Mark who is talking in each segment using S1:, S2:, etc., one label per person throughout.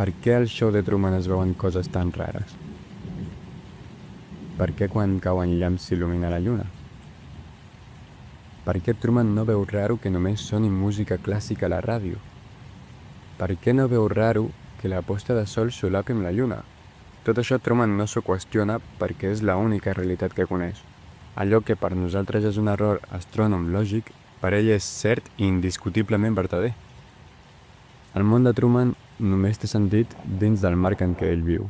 S1: Per què al show de Truman es veuen coses tan rares? Per què quan cauen llamps s'il·lumina la lluna? Per què Truman no veu raro que només soni música clàssica a la ràdio? Per què no veu raro que la posta de sol solapi amb la lluna? Tot això Truman no s'ho qüestiona perquè és l'única realitat que coneix. Allò que per nosaltres és un error astrònom lògic, per ell és cert i indiscutiblement vertader. El món de Truman només té sentit dins del marc en què ell viu.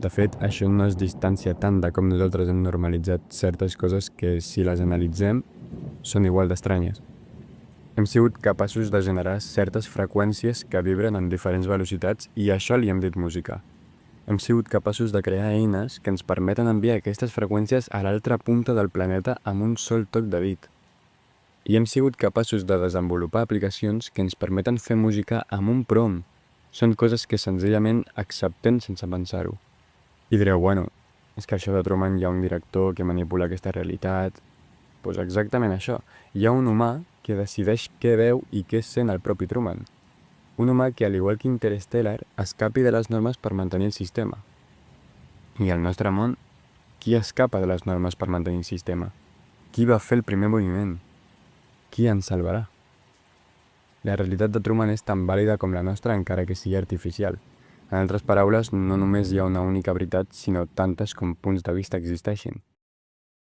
S1: De fet, això no es distància tant de com nosaltres hem normalitzat certes coses que, si les analitzem, són igual d'estranyes. Hem sigut capaços de generar certes freqüències que vibren en diferents velocitats i a això li hem dit música. Hem sigut capaços de crear eines que ens permeten enviar aquestes freqüències a l'altra punta del planeta amb un sol toc de dit. I hem sigut capaços de desenvolupar aplicacions que ens permeten fer música amb un prompt. Són coses que senzillament acceptem sense pensar-ho. I direu, bueno, és que això de Truman hi ha un director que manipula aquesta realitat. Doncs exactament això. Hi ha un humà que decideix què veu i què sent el propi Truman. Un humà que, al igual que Interstellar, escapi de les normes per mantenir el sistema. I al nostre món, qui escapa de les normes per mantenir el sistema? Qui va fer el primer moviment? Qui ens salvarà? La realitat de Truman és tan vàlida com la nostra, encara que sigui artificial. En altres paraules, no només hi ha una única veritat, sinó tantes com punts de vista existeixin.